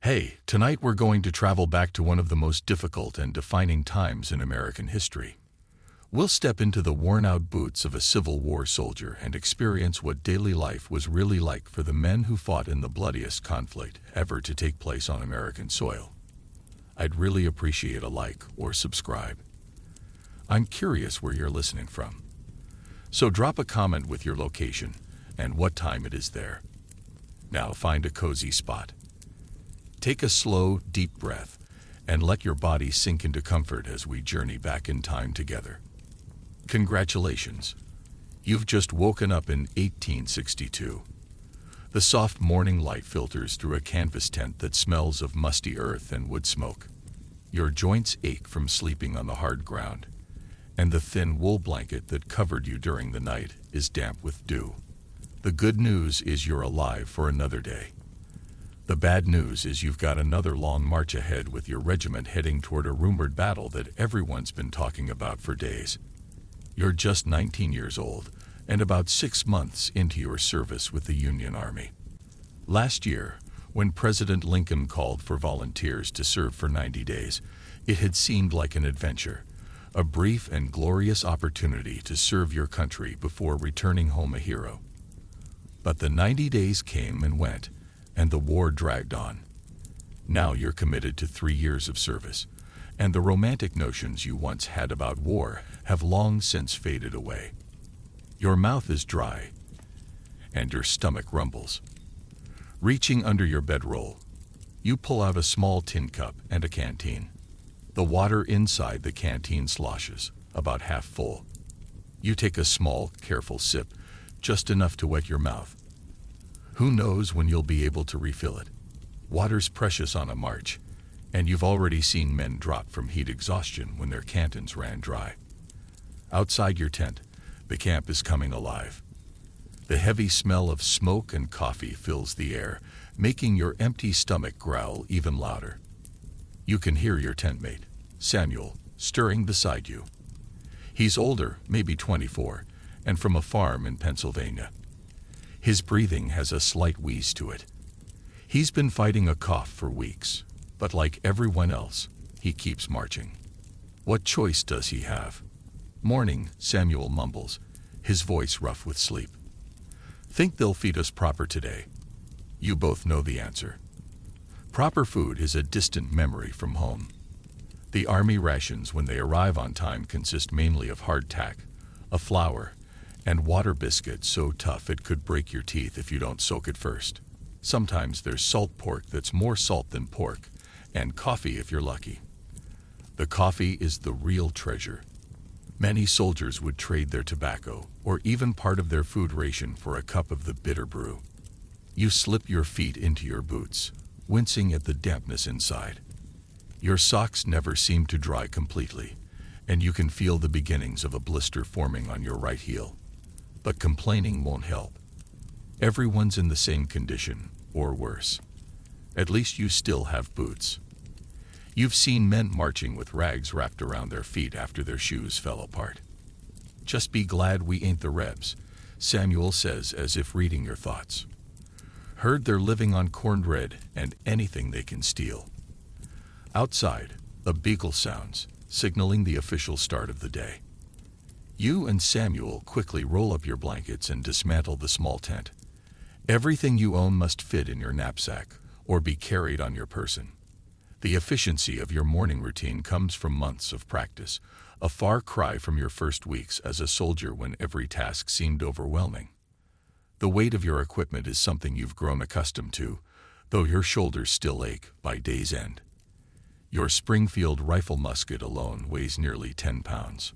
Hey, tonight we're going to travel back to one of the most difficult and defining times in American history. We'll step into the worn-out boots of a Civil War soldier and experience what daily life was really like for the men who fought in the bloodiest conflict ever to take place on American soil. I'd really appreciate a like or subscribe. I'm curious where you're listening from. So drop a comment with your location and what time it is there. Now find a cozy spot. Take a slow, deep breath and let your body sink into comfort as we journey back in time together. Congratulations! You've just woken up in 1862. The soft morning light filters through a canvas tent that smells of musty earth and wood smoke. Your joints ache from sleeping on the hard ground, and the thin wool blanket that covered you during the night is damp with dew. The good news is you're alive for another day. The bad news is you've got another long march ahead with your regiment heading toward a rumored battle that everyone's been talking about for days. You're just 19 years old and about 6 months into your service with the Union Army. Last year, when President Lincoln called for volunteers to serve for 90 days, it had seemed like an adventure, a brief and glorious opportunity to serve your country before returning home a hero. But the 90 days came and went, and the war dragged on. Now you're committed to 3 years of service, and the romantic notions you once had about war have long since faded away. Your mouth is dry, and your stomach rumbles. Reaching under your bedroll, you pull out a small tin cup and a canteen. The water inside the canteen sloshes, about half full. You take a small, careful sip, just enough to wet your mouth. Who knows when you'll be able to refill it? Water's precious on a march, and you've already seen men drop from heat exhaustion when their cantons ran dry. Outside your tent, the camp is coming alive. The heavy smell of smoke and coffee fills the air, making your empty stomach growl even louder. You can hear your tent mate, Samuel, stirring beside you. He's older, maybe 24, and from a farm in Pennsylvania. His breathing has a slight wheeze to it. He's been fighting a cough for weeks, but like everyone else, he keeps marching. What choice does he have? "Morning," Samuel mumbles, his voice rough with sleep. "Think they'll feed us proper today?" You both know the answer. Proper food is a distant memory from home. The Army rations when they arrive on time consist mainly of hardtack, a flour, and water biscuits so tough it could break your teeth if you don't soak it first. Sometimes there's salt pork that's more salt than pork, and coffee if you're lucky. The coffee is the real treasure. Many soldiers would trade their tobacco, or even part of their food ration, for a cup of the bitter brew. You slip your feet into your boots, wincing at the dampness inside. Your socks never seem to dry completely, and you can feel the beginnings of a blister forming on your right heel. But complaining won't help. Everyone's in the same condition, or worse. At least you still have boots. You've seen men marching with rags wrapped around their feet after their shoes fell apart. "Just be glad we ain't the Rebs," Samuel says as if reading your thoughts. Heard they're living on cornbread and anything they can steal. Outside, a beagle sounds, signaling the official start of the day. You and Samuel quickly roll up your blankets and dismantle the small tent. Everything you own must fit in your knapsack or be carried on your person. The efficiency of your morning routine comes from months of practice, a far cry from your first weeks as a soldier when every task seemed overwhelming. The weight of your equipment is something you've grown accustomed to, though your shoulders still ache by day's end. Your Springfield rifle musket alone weighs nearly 10 pounds.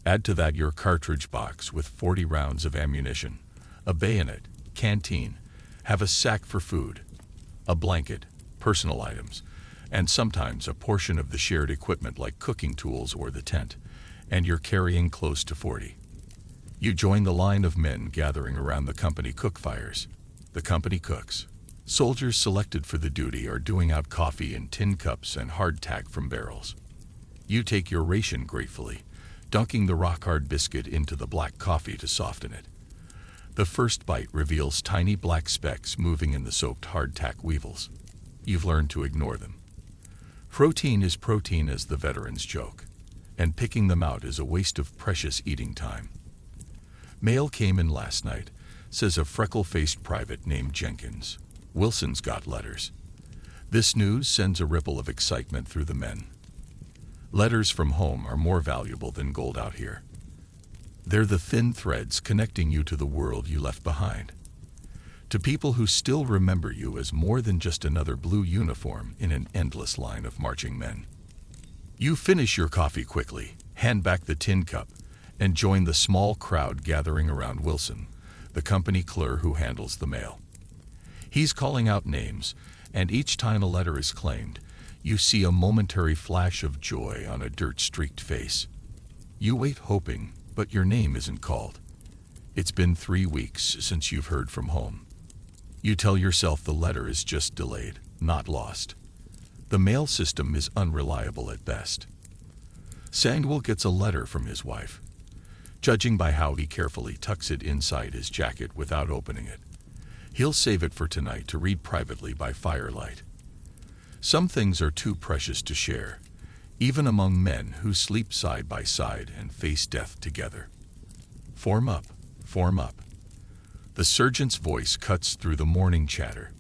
Add to that your cartridge box with 40 rounds of ammunition, a bayonet, canteen, have a sack for food, a blanket, personal items, and sometimes a portion of the shared equipment like cooking tools or the tent, and you're carrying close to 40. You join the line of men gathering around the company cook fires. The company cooks. Soldiers selected for the duty are doing out coffee in tin cups and hardtack from barrels. You take your ration gratefully, dunking the rock-hard biscuit into the black coffee to soften it. The first bite reveals tiny black specks moving in the soaked hardtack weevils. you've learned to ignore them. Protein is protein, as the veterans joke, and picking them out is a waste of precious eating time. Mail came in last night, says a freckle-faced private named Jenkins. Wilson's got letters. This news sends a ripple of excitement through the men. Letters from home are more valuable than gold out here. They're the thin threads connecting you to the world you left behind, to people who still remember you as more than just another blue uniform in an endless line of marching men. You finish your coffee quickly, hand back the tin cup, and join the small crowd gathering around Wilson, the company clerk who handles the mail. He's calling out names, and each time a letter is claimed, you see a momentary flash of joy on a dirt-streaked face. You wait hoping, but your name isn't called. It's been 3 weeks since you've heard from home. You tell yourself the letter is just delayed, not lost. The mail system is unreliable at best. Samuel gets a letter from his wife. Judging by how he carefully tucks it inside his jacket without opening it, he'll save it for tonight to read privately by firelight. Some things are too precious to share, even among men who sleep side by side and face death together. Form up, form up. The sergeant's voice cuts through the morning chatter.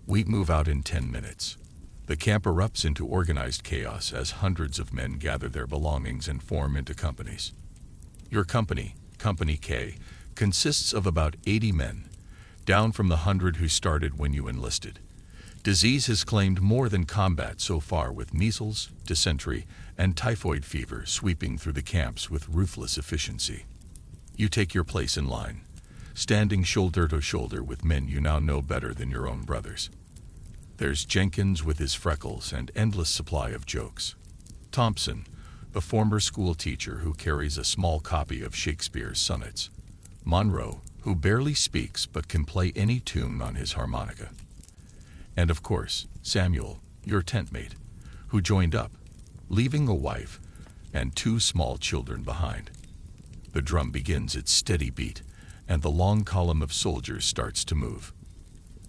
We move out in 10 minutes. The camp erupts into organized chaos as hundreds of men gather their belongings and form into companies. Your company, Company K, consists of about 80 men, down from the 100 who started when you enlisted. Disease has claimed more than combat so far, with measles, dysentery, and typhoid fever sweeping through the camps with ruthless efficiency. You take your place in line, standing shoulder to shoulder with men you now know better than your own brothers. There's Jenkins with his freckles and endless supply of jokes. Thompson, the former school teacher who carries a small copy of Shakespeare's sonnets. Monroe, who barely speaks but can play any tune on his harmonica. And of course, Samuel, your tent mate, who joined up, leaving a wife and 2 small children behind. The drum begins its steady beat, and the long column of soldiers starts to move.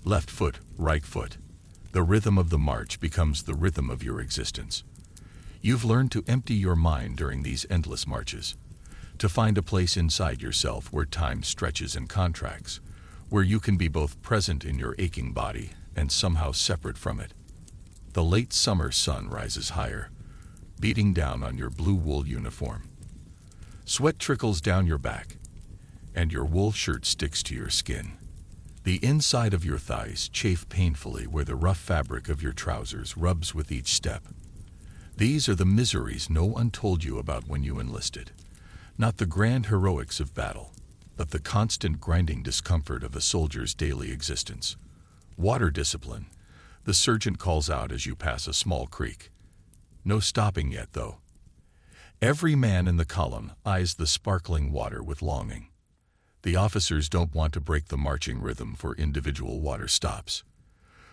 Left foot, right foot. The rhythm of the march becomes the rhythm of your existence. You've learned to empty your mind during these endless marches, to find a place inside yourself where time stretches and contracts, where you can be both present in your aching body and somehow separate from it. The late summer sun rises higher, beating down on your blue wool uniform. Sweat trickles down your back, and your wool shirt sticks to your skin. The inside of your thighs chafe painfully where the rough fabric of your trousers rubs with each step. These are the miseries no one told you about when you enlisted. Not the grand heroics of battle, but the constant grinding discomfort of a soldier's daily existence. Water discipline, the sergeant calls out as you pass a small creek. No stopping yet, though. Every man in the column eyes the sparkling water with longing. The officers don't want to break the marching rhythm for individual water stops.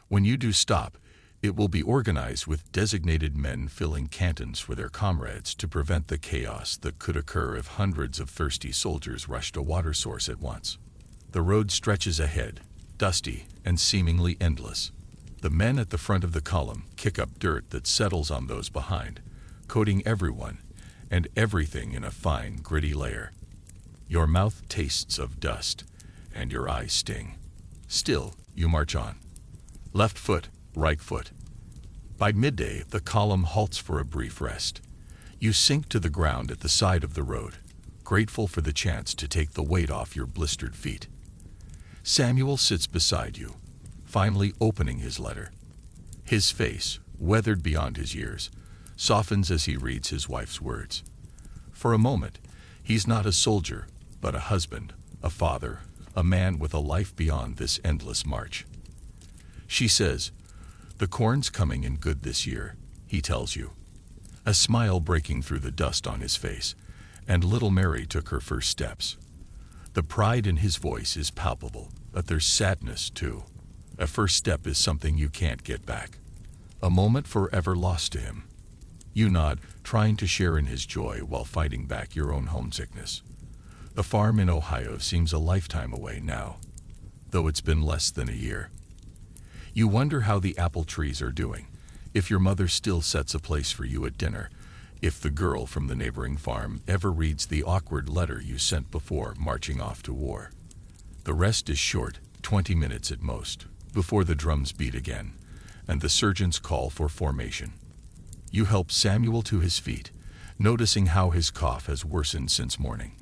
When you do stop, it will be organized with designated men filling cantons for their comrades to prevent the chaos that could occur if hundreds of thirsty soldiers rushed a water source at once. The road stretches ahead, dusty and seemingly endless. The men at the front of the column kick up dirt that settles on those behind, coating everyone and everything in a fine, gritty layer. Your mouth tastes of dust, and your eyes sting. Still, you march on. Left foot, right foot. By midday, the column halts for a brief rest. You sink to the ground at the side of the road, grateful for the chance to take the weight off your blistered feet. Samuel sits beside you, finally opening his letter. His face, weathered beyond his years, softens as he reads his wife's words. For a moment, he's not a soldier, but a husband, a father, a man with a life beyond this endless march. She says, "The corn's coming in good this year," he tells you. A smile breaking through the dust on his face, and little Mary took her first steps. The pride in his voice is palpable, but there's sadness too. A first step is something you can't get back. A moment forever lost to him. You nod, trying to share in his joy while fighting back your own homesickness. The farm in Ohio seems a lifetime away now, though it's been less than a year. You wonder how the apple trees are doing, if your mother still sets a place for you at dinner, if the girl from the neighboring farm ever reads the awkward letter you sent before marching off to war. The rest is short, 20 minutes at most, before the drums beat again, and the surgeons call for formation. You help Samuel to his feet, noticing how his cough has worsened since morning.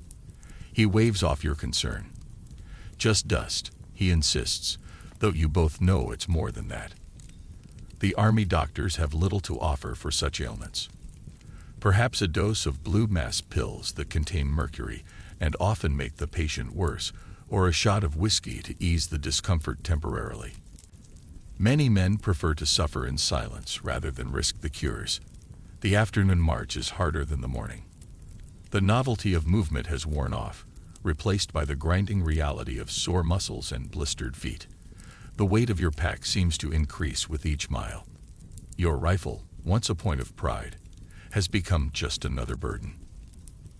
He waves off your concern. Just dust, he insists, though you both know it's more than that. The army doctors have little to offer for such ailments. Perhaps a dose of blue mass pills that contain mercury and often make the patient worse, or a shot of whiskey to ease the discomfort temporarily. Many men prefer to suffer in silence rather than risk the cures. The afternoon march is harder than the morning. The novelty of movement has worn off, replaced by the grinding reality of sore muscles and blistered feet. The weight of your pack seems to increase with each mile. Your rifle, once a point of pride, has become just another burden.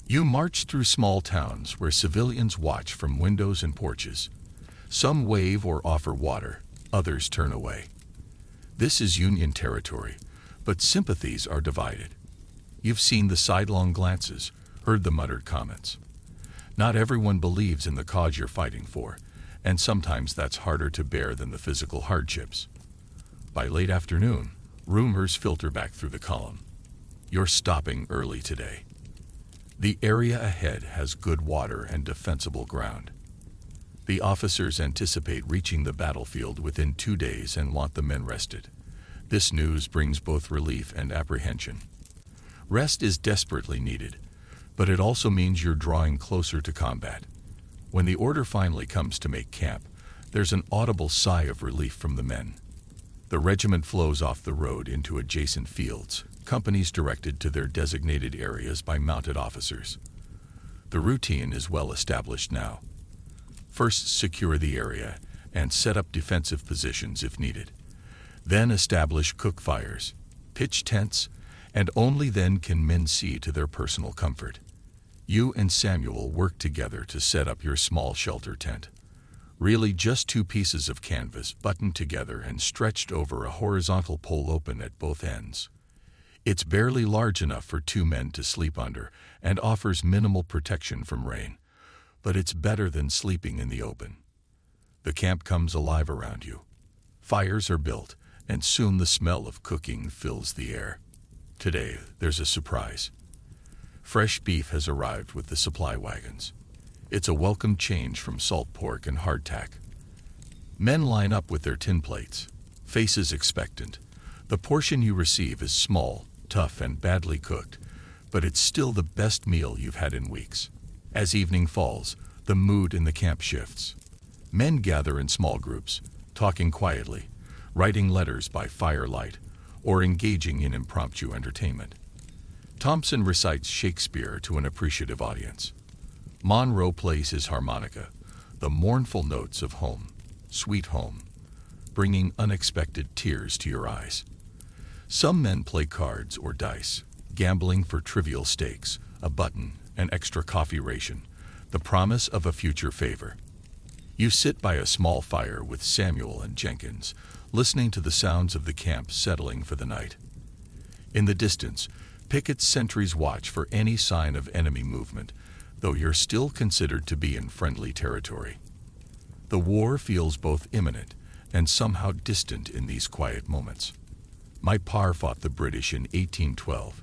You march through small towns where civilians watch from windows and porches. Some wave or offer water, others turn away. This is Union territory, but sympathies are divided. You've seen the sidelong glances, heard the muttered comments. Not everyone believes in the cause you're fighting for, and sometimes that's harder to bear than the physical hardships. By late afternoon, rumors filter back through the column. You're stopping early today. The area ahead has good water and defensible ground. The officers anticipate reaching the battlefield within 2 days and want the men rested. This news brings both relief and apprehension. Rest is desperately needed, but it also means you're drawing closer to combat. When the order finally comes to make camp, there's an audible sigh of relief from the men. The regiment flows off the road into adjacent fields, companies directed to their designated areas by mounted officers. The routine is well established now. First, secure the area and set up defensive positions if needed. Then establish cook fires, pitch tents, and only then can men see to their personal comfort. You and Samuel work together to set up your small shelter tent. Really just 2 pieces of canvas buttoned together and stretched over a horizontal pole open at both ends. It's barely large enough for 2 men to sleep under and offers minimal protection from rain, but it's better than sleeping in the open. The camp comes alive around you. Fires are built, and soon the smell of cooking fills the air. Today, there's a surprise. Fresh beef has arrived with the supply wagons. It's a welcome change from salt pork and hardtack. Men line up with their tin plates, faces expectant. The portion you receive is small, tough, and badly cooked, but it's still the best meal you've had in weeks. As evening falls, the mood in the camp shifts. Men gather in small groups, talking quietly, writing letters by firelight, or engaging in impromptu entertainment. Thompson recites Shakespeare to an appreciative audience. Monroe plays his harmonica, the mournful notes of home, sweet home, bringing unexpected tears to your eyes. Some men play cards or dice, gambling for trivial stakes, a button, an extra coffee ration, the promise of a future favor. You sit by a small fire with Samuel and Jenkins, listening to the sounds of the camp settling for the night. In the distance, picket sentries watch for any sign of enemy movement, though you're still considered to be in friendly territory. The war feels both imminent and somehow distant in these quiet moments. My pa fought the British in 1812,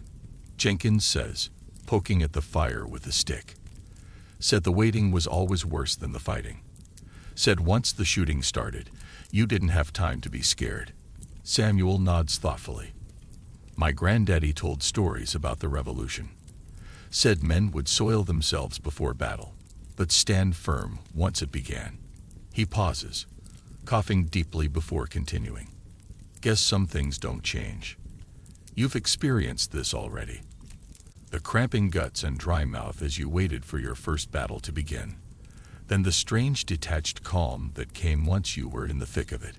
Jenkins says, poking at the fire with a stick. Said the waiting was always worse than the fighting. Said once the shooting started, you didn't have time to be scared. Samuel nods thoughtfully. My granddaddy told stories about the Revolution. Said men would soil themselves before battle, but stand firm once it began. He pauses, coughing deeply before continuing. Guess some things don't change. You've experienced this already. The cramping guts and dry mouth as you waited for your first battle to begin. Then the strange detached calm that came once you were in the thick of it.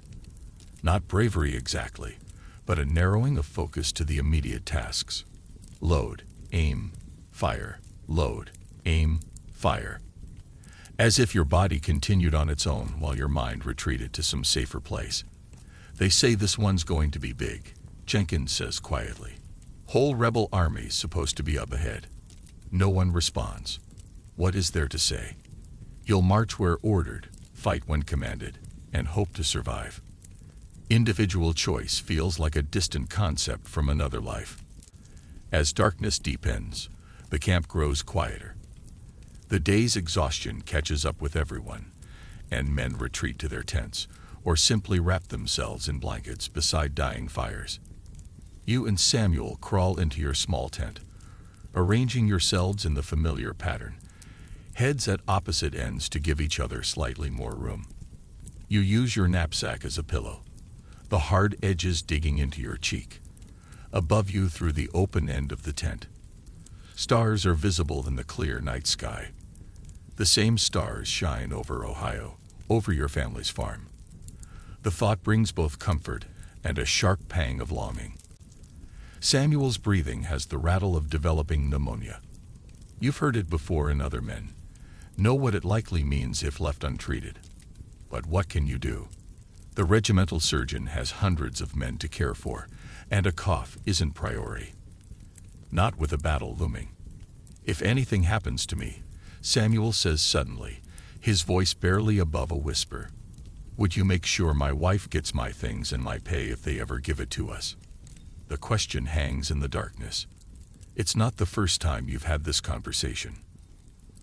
Not bravery exactly, but a narrowing of focus to the immediate tasks. Load, aim, fire, load, aim, fire. As if your body continued on its own while your mind retreated to some safer place. They say this one's going to be big, Jenkins says quietly. Whole rebel army's supposed to be up ahead. No one responds. What is there to say? You'll march where ordered, fight when commanded, and hope to survive. Individual choice feels like a distant concept from another life. As darkness deepens, the camp grows quieter. The day's exhaustion catches up with everyone, and men retreat to their tents, or simply wrap themselves in blankets beside dying fires. You and Samuel crawl into your small tent, arranging yourselves in the familiar pattern, heads at opposite ends to give each other slightly more room. You use your knapsack as a pillow, the hard edges digging into your cheek. Above you through the open end of the tent, stars are visible in the clear night sky. The same stars shine over Ohio, over your family's farm. The thought brings both comfort and a sharp pang of longing. Samuel's breathing has the rattle of developing pneumonia. You've heard it before in other men. Know what it likely means if left untreated. But what can you do? The regimental surgeon has hundreds of men to care for, and a cough isn't priority. Not with a battle looming. If anything happens to me, Samuel says suddenly, his voice barely above a whisper, would you make sure my wife gets my things and my pay if they ever give it to us? The question hangs in the darkness. It's not the first time you've had this conversation.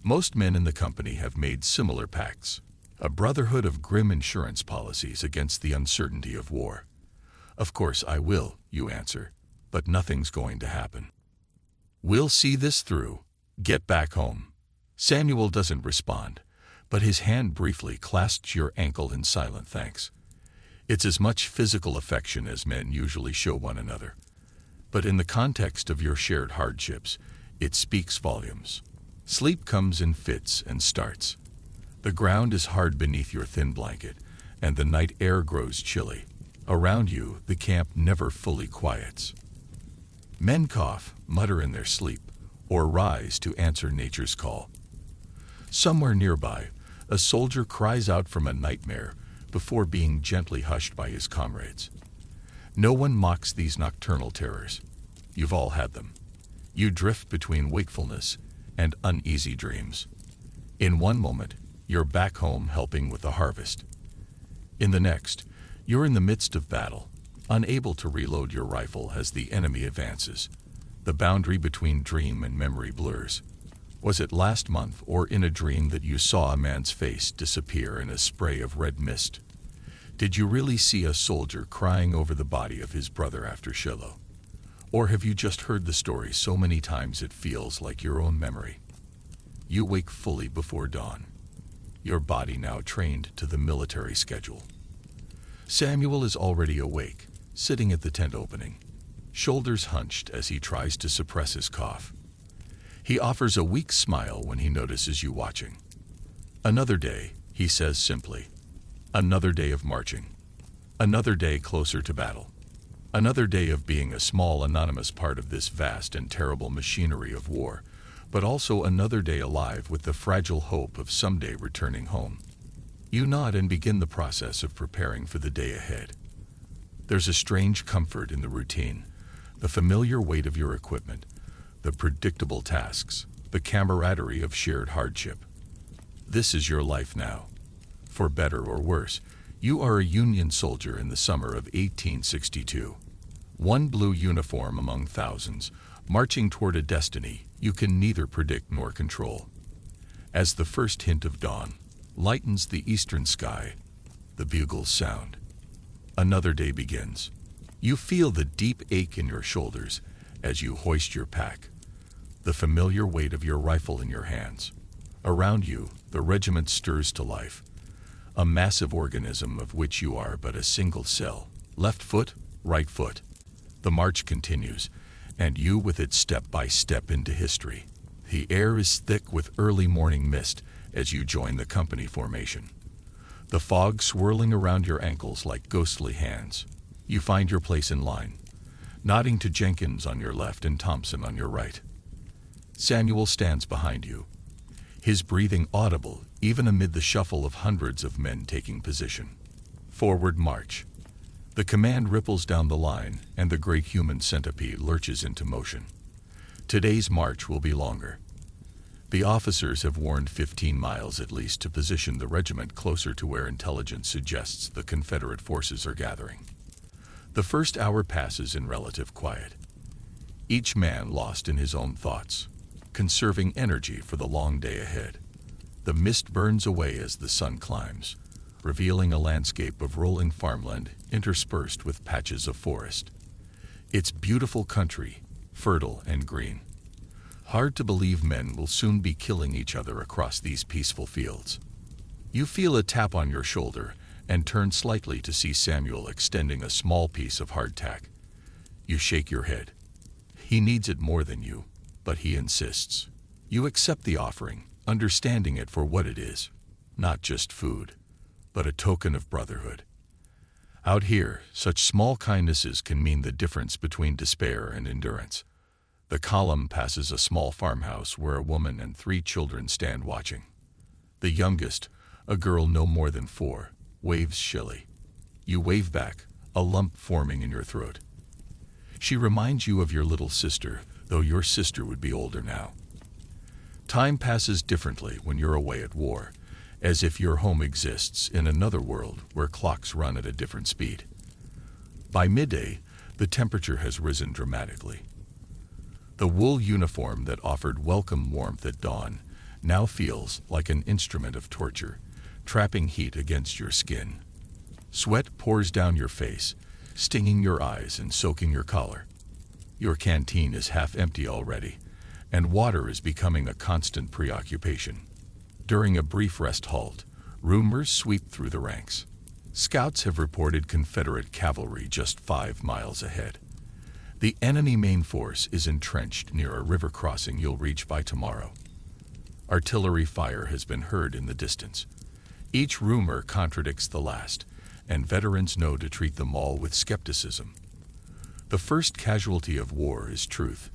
Most men in the company have made similar pacts, a brotherhood of grim insurance policies against the uncertainty of war. Of course I will, you answer, but nothing's going to happen. We'll see this through. Get back home. Samuel doesn't respond, but his hand briefly clasps your ankle in silent thanks. It's as much physical affection as men usually show one another. But in the context of your shared hardships, it speaks volumes. Sleep comes in fits and starts. The ground is hard beneath your thin blanket, and the night air grows chilly. Around you, the camp never fully quiets. Men cough, mutter in their sleep, or rise to answer nature's call. Somewhere nearby, a soldier cries out from a nightmare before being gently hushed by his comrades. No one mocks these nocturnal terrors. You've all had them. You drift between wakefulness and uneasy dreams. In one moment, you're back home helping with the harvest. In the next, you're in the midst of battle, unable to reload your rifle as the enemy advances. The boundary between dream and memory blurs. Was it last month or in a dream that you saw a man's face disappear in a spray of red mist? Did you really see a soldier crying over the body of his brother after Shiloh? Or have you just heard the story so many times it feels like your own memory? You wake fully before dawn, your body now trained to the military schedule. Samuel is already awake, sitting at the tent opening, shoulders hunched as he tries to suppress his cough. He offers a weak smile when he notices you watching. Another day, he says simply. Another day of marching. Another day closer to battle. Another day of being a small anonymous part of this vast and terrible machinery of war, but also another day alive with the fragile hope of someday returning home. You nod and begin the process of preparing for the day ahead. There's a strange comfort in the routine, the familiar weight of your equipment, the predictable tasks, the camaraderie of shared hardship. This is your life now. For better or worse, you are a Union soldier in the summer of 1862. One blue uniform among thousands, marching toward a destiny you can neither predict nor control. As the first hint of dawn lightens the eastern sky, the bugles sound. Another day begins. You feel the deep ache in your shoulders as you hoist your pack, the familiar weight of your rifle in your hands. Around you, the regiment stirs to life, a massive organism of which you are but a single cell. Left foot, right foot. The march continues, and you with it step by step into history. The air is thick with early morning mist as you join the company formation. The fog swirling around your ankles like ghostly hands. You find your place in line, nodding to Jenkins on your left and Thompson on your right. Samuel stands behind you, his breathing audible even amid the shuffle of hundreds of men taking position. Forward march. The command ripples down the line, and the great human centipede lurches into motion. Today's march will be longer. The officers have warned 15 miles at least to position the regiment closer to where intelligence suggests the Confederate forces are gathering. The first hour passes in relative quiet. Each man lost in his own thoughts, conserving energy for the long day ahead. The mist burns away as the sun climbs, revealing a landscape of rolling farmland interspersed with patches of forest. It's beautiful country, fertile and green. Hard to believe men will soon be killing each other across these peaceful fields. You feel a tap on your shoulder and turn slightly to see Samuel extending a small piece of hardtack. You shake your head. He needs it more than you, but he insists. You accept the offering, understanding it for what it is, not just food, but a token of brotherhood. Out here, such small kindnesses can mean the difference between despair and endurance. The column passes a small farmhouse where a woman and 3 children stand watching. The youngest, a girl no more than 4, waves shilly. You wave back, a lump forming in your throat. She reminds you of your little sister, though your sister would be older now. Time passes differently when you're away at war, as if your home exists in another world where clocks run at a different speed. By midday, the temperature has risen dramatically. The wool uniform that offered welcome warmth at dawn now feels like an instrument of torture, trapping heat against your skin. Sweat pours down your face, stinging your eyes and soaking your collar. Your canteen is half empty already, and water is becoming a constant preoccupation. During a brief rest halt, rumors sweep through the ranks. Scouts have reported Confederate cavalry just 5 miles ahead. The enemy main force is entrenched near a river crossing you'll reach by tomorrow. Artillery fire has been heard in the distance. Each rumor contradicts the last, and veterans know to treat them all with skepticism. The first casualty of war is truth.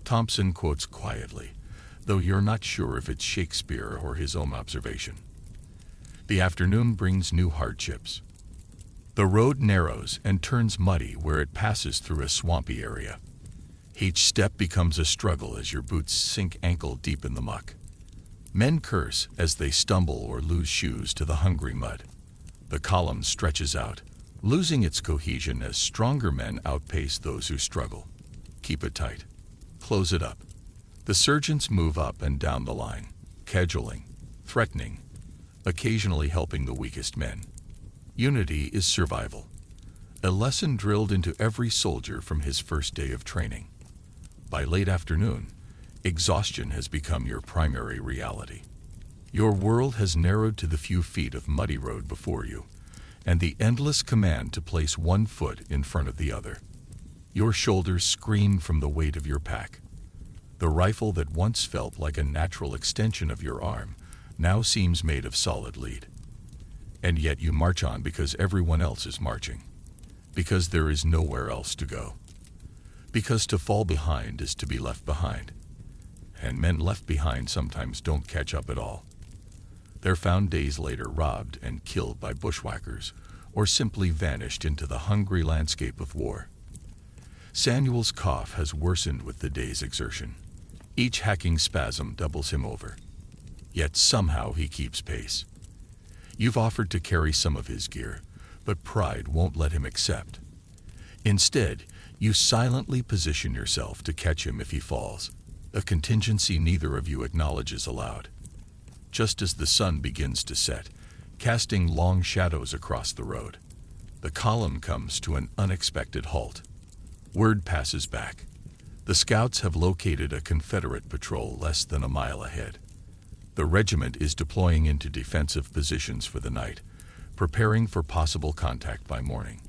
Thompson quotes quietly, though you're not sure if it's Shakespeare or his own observation. The afternoon brings new hardships. The road narrows and turns muddy where it passes through a swampy area. Each step becomes a struggle as your boots sink ankle deep in the muck. Men curse as they stumble or lose shoes to the hungry mud. The column stretches out, losing its cohesion as stronger men outpace those who struggle. Keep it tight. Close it up. The sergeants move up and down the line, cajoling, threatening, occasionally helping the weakest men. Unity is survival, a lesson drilled into every soldier from his first day of training. By late afternoon, exhaustion has become your primary reality. Your world has narrowed to the few feet of muddy road before you, and the endless command to place one foot in front of the other. Your shoulders scream from the weight of your pack. The rifle that once felt like a natural extension of your arm now seems made of solid lead. And yet you march on because everyone else is marching. Because there is nowhere else to go. Because to fall behind is to be left behind. And men left behind sometimes don't catch up at all. They're found days later robbed and killed by bushwhackers, or simply vanished into the hungry landscape of war. Samuel's cough has worsened with the day's exertion. Each hacking spasm doubles him over. Yet somehow he keeps pace. You've offered to carry some of his gear, but pride won't let him accept. Instead, you silently position yourself to catch him if he falls, a contingency neither of you acknowledges aloud. Just as the sun begins to set, casting long shadows across the road, the column comes to an unexpected halt. Word passes back. The scouts have located a Confederate patrol less than a mile ahead. The regiment is deploying into defensive positions for the night, preparing for possible contact by morning.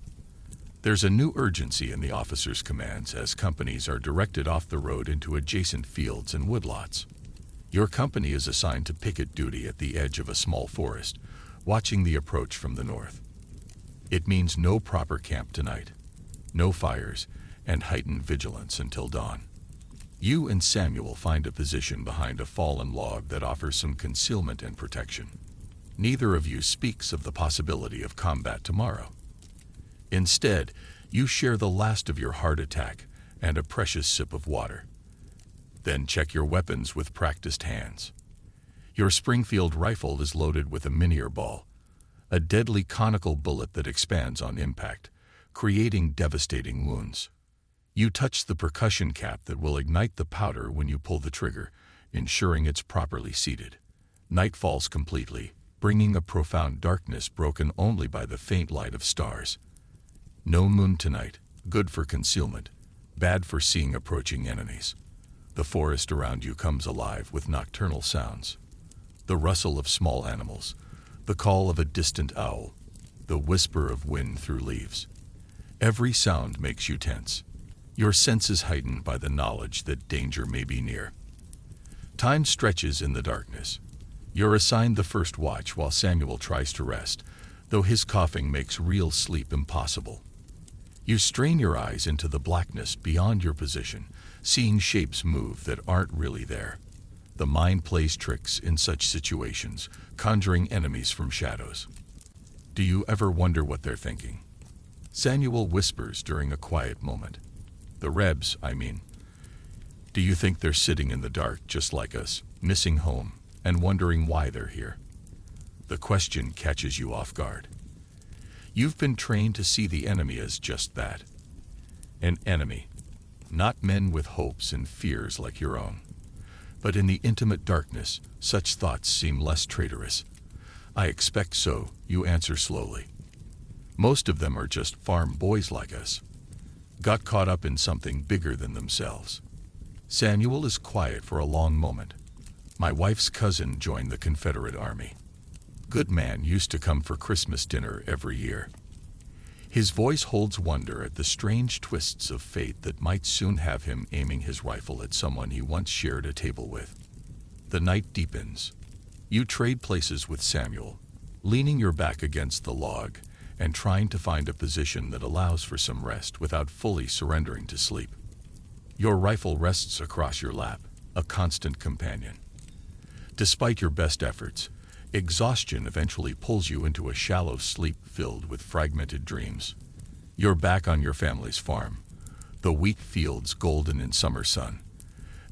There's a new urgency in the officers' commands as companies are directed off the road into adjacent fields and woodlots. Your company is assigned to picket duty at the edge of a small forest, watching the approach from the north. It means no proper camp tonight, no fires, and heightened vigilance until dawn. You and Samuel find a position behind a fallen log that offers some concealment and protection. Neither of you speaks of the possibility of combat tomorrow. Instead, you share the last of your heart attack and a precious sip of water. Then check your weapons with practiced hands. Your Springfield rifle is loaded with a Minier ball, a deadly conical bullet that expands on impact, creating devastating wounds. You touch the percussion cap that will ignite the powder when you pull the trigger, ensuring it's properly seated. Night falls completely, bringing a profound darkness broken only by the faint light of stars. No moon tonight, good for concealment, bad for seeing approaching enemies. The forest around you comes alive with nocturnal sounds. The rustle of small animals, the call of a distant owl, the whisper of wind through leaves. Every sound makes you tense, your senses heightened by the knowledge that danger may be near. Time stretches in the darkness. You're assigned the first watch while Samuel tries to rest, though his coughing makes real sleep impossible. You strain your eyes into the blackness beyond your position, seeing shapes move that aren't really there. The mind plays tricks in such situations, conjuring enemies from shadows. Do you ever wonder what they're thinking? Samuel whispers during a quiet moment. The Rebs, I mean. Do you think they're sitting in the dark just like us, missing home, and wondering why they're here? The question catches you off guard. You've been trained to see the enemy as just that. An enemy. Not men with hopes and fears like your own. But in the intimate darkness, such thoughts seem less traitorous. I expect so, you answer slowly. Most of them are just farm boys like us. Got caught up in something bigger than themselves. Samuel is quiet for a long moment. My wife's cousin joined the Confederate Army. Good man used to come for Christmas dinner every year. His voice holds wonder at the strange twists of fate that might soon have him aiming his rifle at someone he once shared a table with. The night deepens. You trade places with Samuel, leaning your back against the log and trying to find a position that allows for some rest without fully surrendering to sleep. Your rifle rests across your lap, a constant companion. Despite your best efforts, exhaustion eventually pulls you into a shallow sleep filled with fragmented dreams. You're back on your family's farm, the wheat fields golden in summer sun.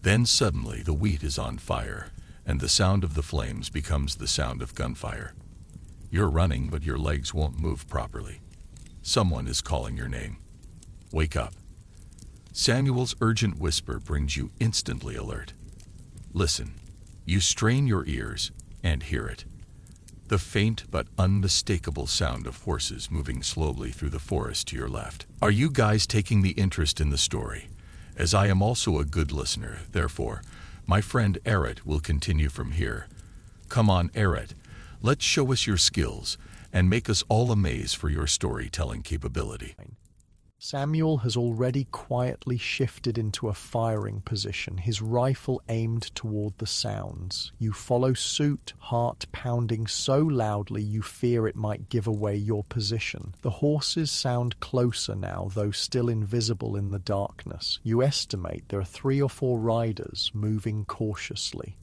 Then suddenly the wheat is on fire, and the sound of the flames becomes the sound of gunfire. You're running, but your legs won't move properly. Someone is calling your name. Wake up. Samuel's urgent whisper brings you instantly alert. Listen. You strain your ears and hear it. The faint but unmistakable sound of horses moving slowly through the forest to your left. Are you guys taking the interest in the story? As I am also a good listener, therefore, my friend Eret will continue from here. Come on, Eret, let's show us your skills and make us all amazed for your storytelling capability. Samuel has already quietly shifted into a firing position, his rifle aimed toward the sounds. You follow suit, heart pounding so loudly you fear it might give away your position. The horses sound closer now, though still invisible in the darkness. You estimate there are 3 or 4 riders moving cautiously.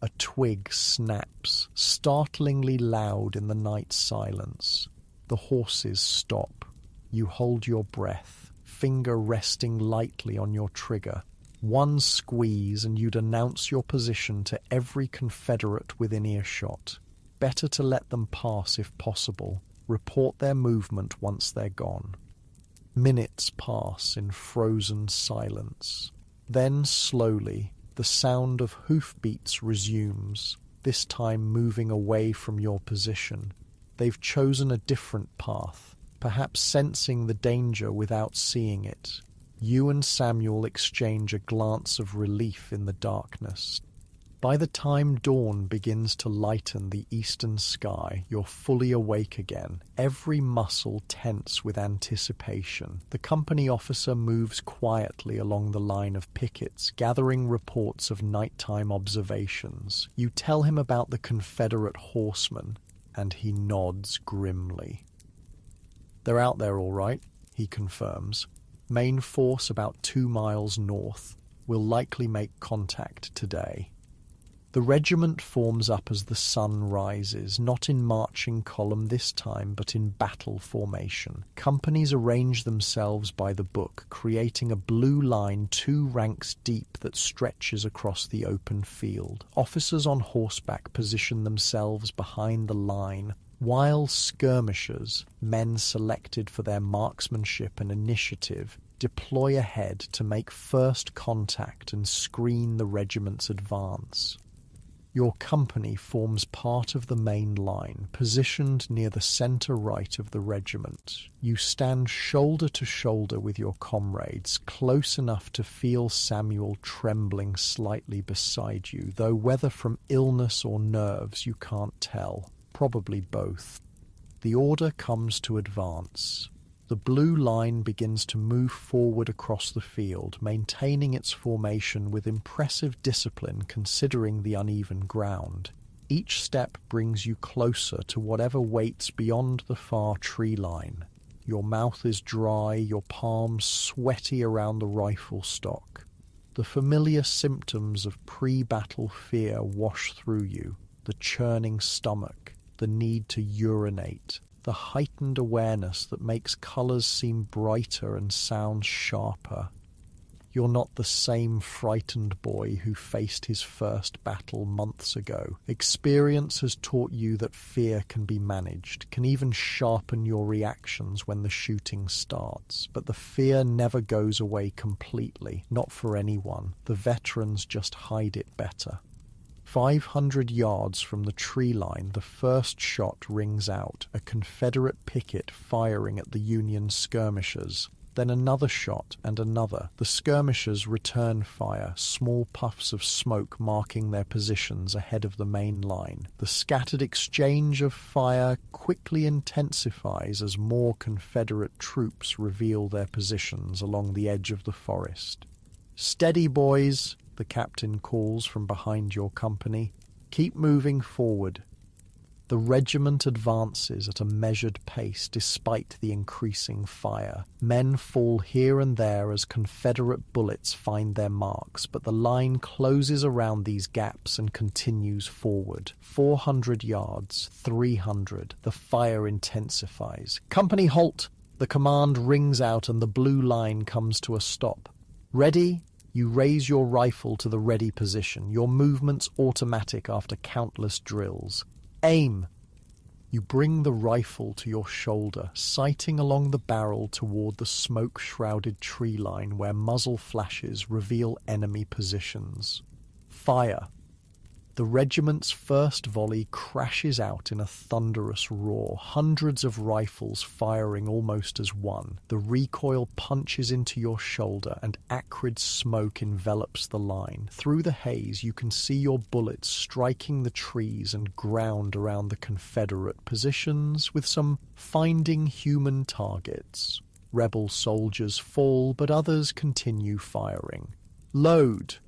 A twig snaps, startlingly loud in the night silence. The horses stop. You hold your breath, finger resting lightly on your trigger. One squeeze and you'd announce your position to every Confederate within earshot. Better to let them pass if possible. Report their movement once they're gone. Minutes pass in frozen silence. Then slowly, the sound of hoofbeats resumes, this time moving away from your position. They've chosen a different path. Perhaps sensing the danger without seeing it. You and Samuel exchange a glance of relief in the darkness. By the time dawn begins to lighten the eastern sky, you're fully awake again, every muscle tense with anticipation. The company officer moves quietly along the line of pickets, gathering reports of nighttime observations. You tell him about the Confederate horsemen, and he nods grimly. They're out there all right, he confirms. Main force about 2 miles north. Will likely make contact today. The regiment forms up as the sun rises, not in marching column this time, but in battle formation. Companies arrange themselves by the book, creating a blue line 2 ranks deep that stretches across the open field. Officers on horseback position themselves behind the line, while skirmishers, men selected for their marksmanship and initiative, deploy ahead to make first contact and screen the regiment's advance. Your company forms part of the main line, positioned near the centre right of the regiment. You stand shoulder to shoulder with your comrades, close enough to feel Samuel trembling slightly beside you, though whether from illness or nerves you can't tell. Probably both. The order comes to advance. The blue line begins to move forward across the field, maintaining its formation with impressive discipline considering the uneven ground. Each step brings you closer to whatever waits beyond the far tree line. Your mouth is dry, your palms sweaty around the rifle stock. The familiar symptoms of pre-battle fear wash through you, the churning stomach, the need to urinate, the heightened awareness that makes colours seem brighter and sounds sharper. You're not the same frightened boy who faced his first battle months ago. Experience has taught you that fear can be managed, can even sharpen your reactions when the shooting starts. But the fear never goes away completely, not for anyone. The veterans just hide it better. 500 yards from the tree line, the first shot rings out, a Confederate picket firing at the Union skirmishers. Then another shot and another. The skirmishers return fire, small puffs of smoke marking their positions ahead of the main line. The scattered exchange of fire quickly intensifies as more Confederate troops reveal their positions along the edge of the forest. "Steady, boys," the captain calls from behind your company. "Keep moving forward." The regiment advances at a measured pace despite the increasing fire. Men fall here and there as Confederate bullets find their marks, but the line closes around these gaps and continues forward. 400 yards, 300. The fire intensifies. "Company, halt!" The command rings out and the blue line comes to a stop. "Ready?" You raise your rifle to the ready position, your movements automatic after countless drills. "Aim!" You bring the rifle to your shoulder, sighting along the barrel toward the smoke-shrouded tree line where muzzle flashes reveal enemy positions. Fire! The regiment's first volley crashes out in a thunderous roar, hundreds of rifles firing almost as one. The recoil punches into your shoulder and acrid smoke envelops the line. Through the haze, you can see your bullets striking the trees and ground around the Confederate positions, with some finding human targets. Rebel soldiers fall, but others continue firing. Load!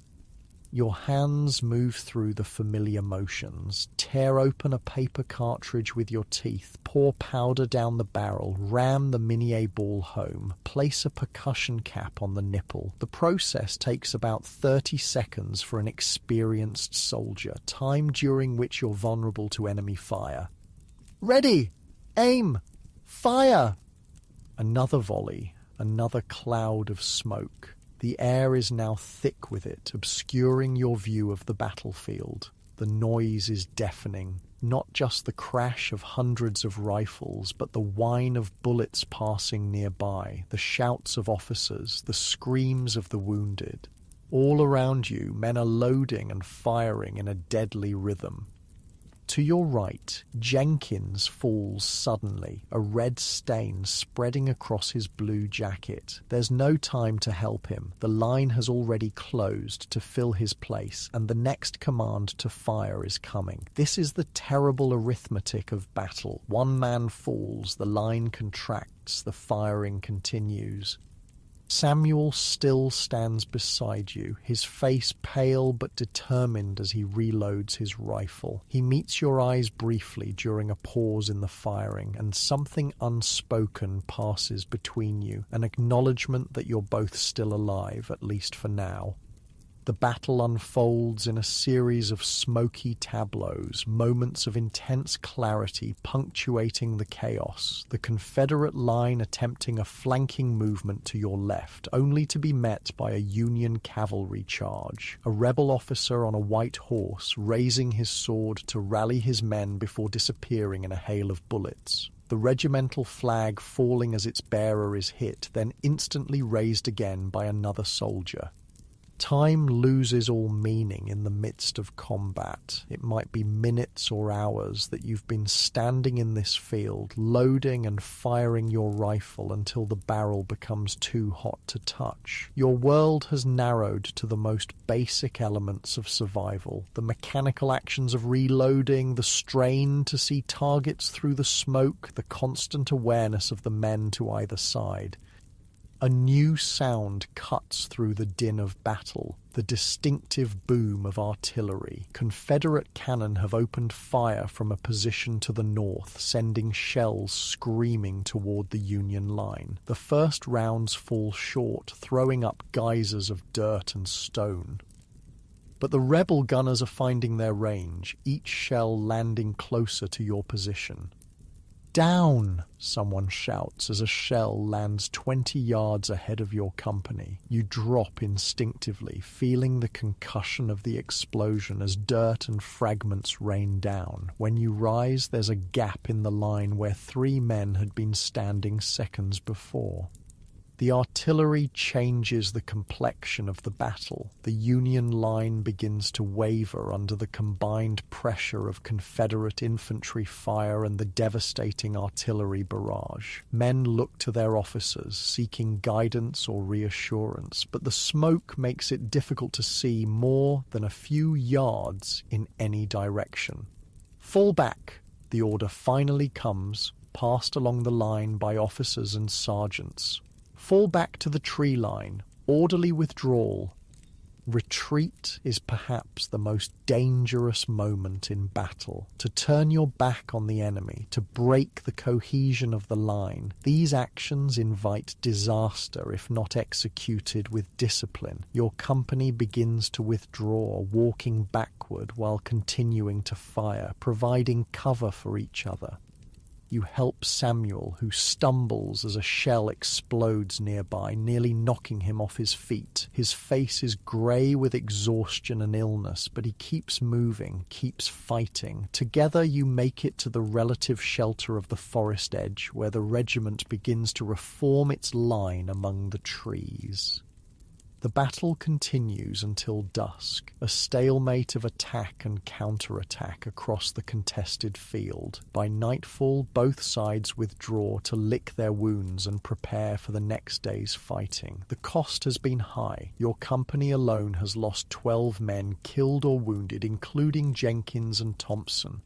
Your hands move through the familiar motions. Tear open a paper cartridge with your teeth, pour powder down the barrel, ram the Minié ball home, place a percussion cap on the nipple. The process takes about 30 seconds for an experienced soldier, time during which you're vulnerable to enemy fire. "Ready! Aim! Fire!" Another volley, another cloud of smoke. The air is now thick with it, obscuring your view of the battlefield. The noise is deafening, not just the crash of hundreds of rifles, but the whine of bullets passing nearby, the shouts of officers, the screams of the wounded. All around you, men are loading and firing in a deadly rhythm. To your right, Jenkins falls suddenly, a red stain spreading across his blue jacket. There's no time to help him. The line has already closed to fill his place, and the next command to fire is coming. This is the terrible arithmetic of battle. One man falls, the line contracts, the firing continues. Samuel still stands beside you, his face pale but determined as he reloads his rifle. He meets your eyes briefly during a pause in the firing, and something unspoken passes between you, an acknowledgement that you're both still alive, at least for now. The battle unfolds in a series of smoky tableaus, moments of intense clarity punctuating the chaos, the Confederate line attempting a flanking movement to your left, only to be met by a Union cavalry charge, a rebel officer on a white horse raising his sword to rally his men before disappearing in a hail of bullets. The regimental flag falling as its bearer is hit, then instantly raised again by another soldier. Time loses all meaning in the midst of combat. It might be minutes or hours that you've been standing in this field, loading and firing your rifle until the barrel becomes too hot to touch. Your world has narrowed to the most basic elements of survival, the mechanical actions of reloading, the strain to see targets through the smoke, the constant awareness of the men to either side. A new sound cuts through the din of battle, the distinctive boom of artillery. Confederate cannon have opened fire from a position to the north, sending shells screaming toward the Union line. The first rounds fall short, throwing up geysers of dirt and stone. But the rebel gunners are finding their range, each shell landing closer to your position. "Down!" someone shouts as a shell lands 20 yards ahead of your company. You drop instinctively, feeling the concussion of the explosion as dirt and fragments rain down. When you rise, there's a gap in the line where 3 men had been standing seconds before. The artillery changes the complexion of the battle. The Union line begins to waver under the combined pressure of Confederate infantry fire and the devastating artillery barrage. Men look to their officers, seeking guidance or reassurance, but the smoke makes it difficult to see more than a few yards in any direction. "Fall back!" The order finally comes, passed along the line by officers and sergeants. Fall back to the tree line, orderly withdrawal. Retreat is perhaps the most dangerous moment in battle. To turn your back on the enemy, to break the cohesion of the line. These actions invite disaster if not executed with discipline. Your company begins to withdraw, walking backward while continuing to fire, providing cover for each other. You help Samuel, who stumbles as a shell explodes nearby, nearly knocking him off his feet. His face is grey with exhaustion and illness, but he keeps moving, keeps fighting. Together you make it to the relative shelter of the forest edge, where the regiment begins to reform its line among the trees. The battle continues until dusk, a stalemate of attack and counterattack across the contested field. By nightfall, both sides withdraw to lick their wounds and prepare for the next day's fighting. The cost has been high. Your company alone has lost 12 men killed or wounded, including Jenkins and Thompson.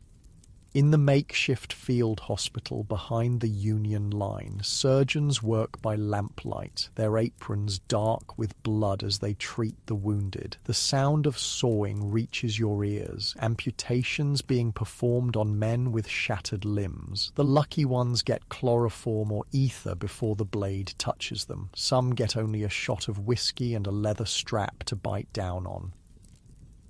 In the makeshift field hospital behind the Union line, surgeons work by lamplight, their aprons dark with blood as they treat the wounded. The sound of sawing reaches your ears, amputations being performed on men with shattered limbs. The lucky ones get chloroform or ether before the blade touches them. Some get only a shot of whiskey and a leather strap to bite down on.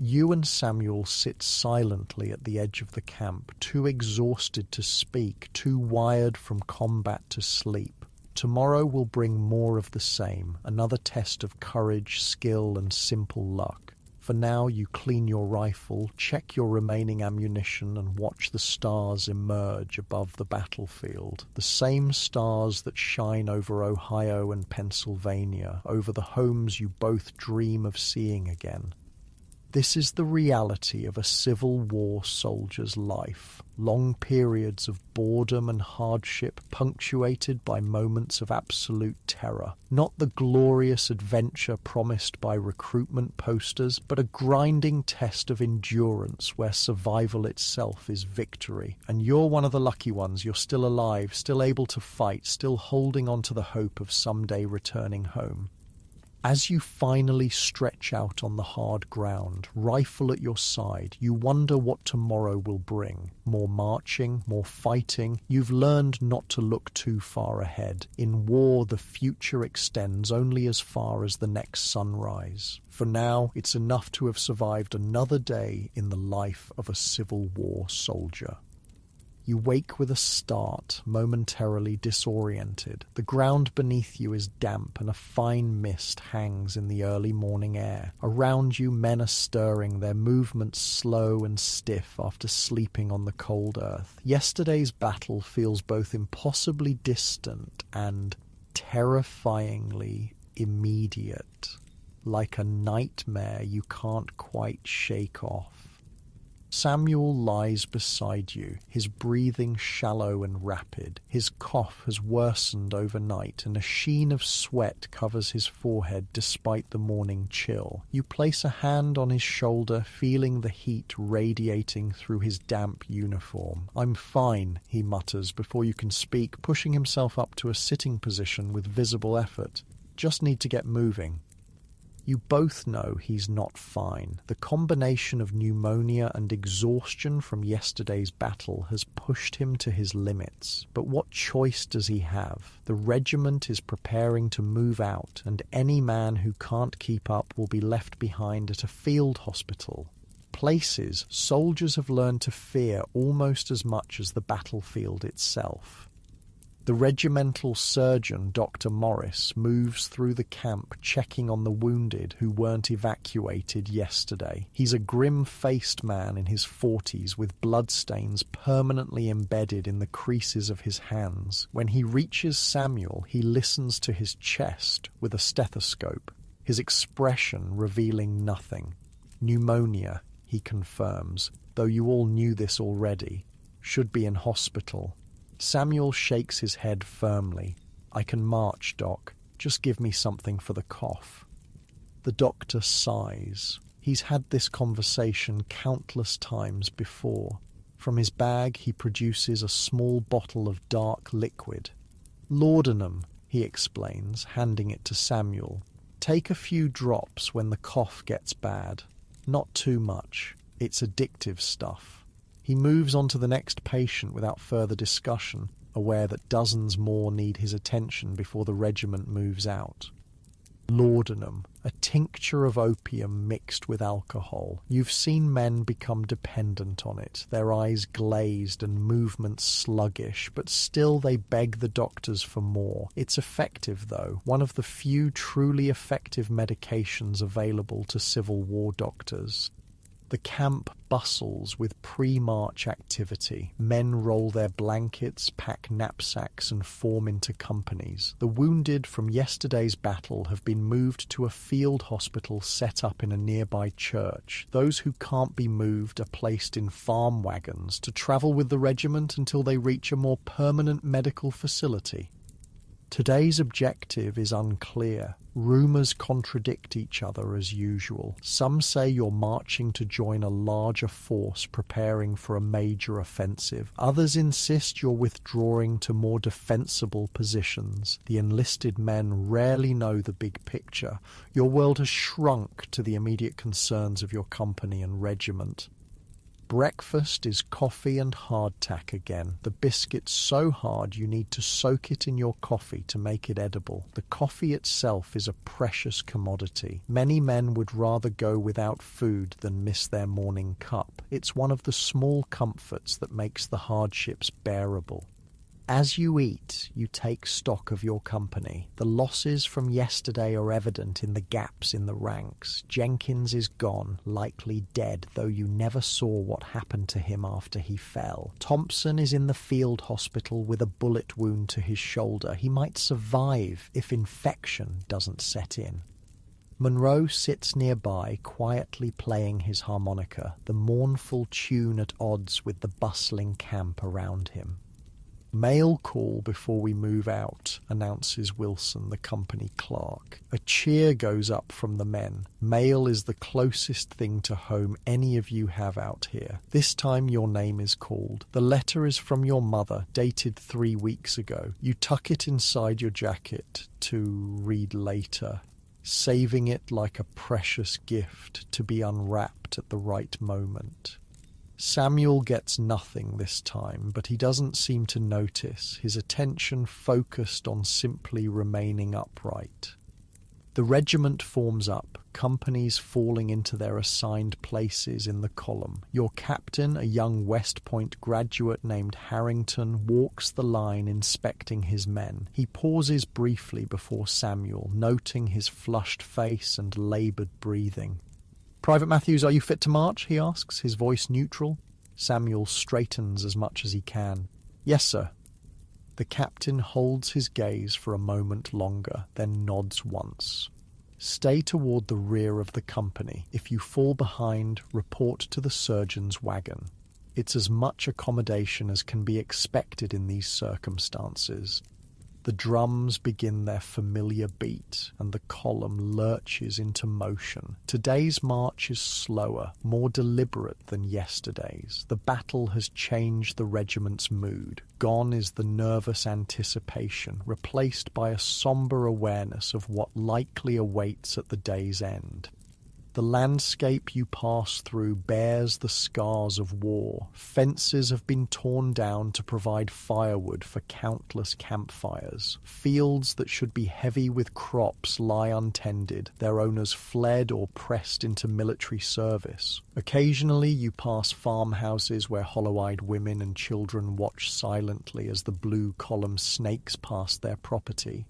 You and Samuel sit silently at the edge of the camp, too exhausted to speak, too wired from combat to sleep. Tomorrow will bring more of the same, another test of courage, skill, and simple luck. For now, you clean your rifle, check your remaining ammunition, and watch the stars emerge above the battlefield. The same stars that shine over Ohio and Pennsylvania, over the homes you both dream of seeing again. This is the reality of a Civil War soldier's life. Long periods of boredom and hardship punctuated by moments of absolute terror. Not the glorious adventure promised by recruitment posters, but a grinding test of endurance where survival itself is victory. And you're one of the lucky ones. You're still alive, still able to fight, still holding on to the hope of someday returning home. As you finally stretch out on the hard ground, rifle at your side, you wonder what tomorrow will bring. More marching, more fighting. You've learned not to look too far ahead. In war, the future extends only as far as the next sunrise. For now, it's enough to have survived another day in the life of a Civil War soldier. You wake with a start, momentarily disoriented. The ground beneath you is damp and a fine mist hangs in the early morning air. Around you, men are stirring, their movements slow and stiff after sleeping on the cold earth. Yesterday's battle feels both impossibly distant and terrifyingly immediate, like a nightmare you can't quite shake off. Samuel lies beside you, his breathing shallow and rapid. His cough has worsened overnight, and a sheen of sweat covers his forehead despite the morning chill. You place a hand on his shoulder, feeling the heat radiating through his damp uniform. "I'm fine," he mutters before you can speak, pushing himself up to a sitting position with visible effort. "Just need to get moving." You both know he's not fine. The combination of pneumonia and exhaustion from yesterday's battle has pushed him to his limits. But what choice does he have? The regiment is preparing to move out, and any man who can't keep up will be left behind at a field hospital. Places soldiers have learned to fear almost as much as the battlefield itself. The regimental surgeon, Dr. Morris, moves through the camp checking on the wounded who weren't evacuated yesterday. He's a grim-faced man in his 40s with bloodstains permanently embedded in the creases of his hands. When he reaches Samuel, he listens to his chest with a stethoscope, his expression revealing nothing. "Pneumonia," he confirms, though you all knew this already. "Should be in hospital." Samuel shakes his head firmly. "I can march, Doc. Just give me something for the cough." The doctor sighs. He's had this conversation countless times before. From his bag he produces a small bottle of dark liquid. "Laudanum," he explains, handing it to Samuel. "Take a few drops when the cough gets bad. Not too much. It's addictive stuff." He moves on to the next patient without further discussion, aware that dozens more need his attention before the regiment moves out. Laudanum, a tincture of opium mixed with alcohol. You've seen men become dependent on it, their eyes glazed and movements sluggish, but still they beg the doctors for more. It's effective, though, one of the few truly effective medications available to Civil War doctors. The camp bustles with pre-march activity. Men roll their blankets, pack knapsacks, and form into companies. The wounded from yesterday's battle have been moved to a field hospital set up in a nearby church. Those who can't be moved are placed in farm wagons to travel with the regiment until they reach a more permanent medical facility. Today's objective is unclear. Rumours contradict each other as usual. Some say you're marching to join a larger force preparing for a major offensive. Others insist you're withdrawing to more defensible positions. The enlisted men rarely know the big picture. Your world has shrunk to the immediate concerns of your company and regiment. Breakfast is coffee and hardtack again. The biscuit's so hard you need to soak it in your coffee to make it edible. The coffee itself is a precious commodity. Many men would rather go without food than miss their morning cup. It's one of the small comforts that makes the hardships bearable. As you eat, you take stock of your company. The losses from yesterday are evident in the gaps in the ranks. Jenkins is gone, likely dead, though you never saw what happened to him after he fell. Thompson is in the field hospital with a bullet wound to his shoulder. He might survive if infection doesn't set in. Monroe sits nearby, quietly playing his harmonica, the mournful tune at odds with the bustling camp around him. "Mail call before we move out," announces Wilson, the company clerk. A cheer goes up from the men. Mail is the closest thing to home any of you have out here. This time your name is called. The letter is from your mother, dated 3 weeks ago. You tuck it inside your jacket to read later. saving it like a precious gift to be unwrapped at the right moment. Samuel gets nothing this time, but he doesn't seem to notice, his attention focused on simply remaining upright. The regiment forms up, companies falling into their assigned places in the column. Your captain, a young West Point graduate named Harrington, walks the line inspecting his men. He pauses briefly before Samuel, noting his flushed face and laboured breathing. "Private Matthews, are you fit to march?" he asks, his voice neutral. Samuel straightens as much as he can. "Yes, sir." The captain holds his gaze for a moment longer, then nods once. "Stay toward the rear of the company. If you fall behind, report to the surgeon's wagon. It's as much accommodation as can be expected in these circumstances." The drums begin their familiar beat, and the column lurches into motion. Today's march is slower, more deliberate than yesterday's. The battle has changed the regiment's mood. Gone is the nervous anticipation, replaced by a somber awareness of what likely awaits at the day's end. The landscape you pass through bears the scars of war. Fences have been torn down to provide firewood for countless campfires. Fields that should be heavy with crops lie untended, their owners fled or pressed into military service. Occasionally you pass farmhouses where hollow-eyed women and children watch silently as the blue column snakes past their property.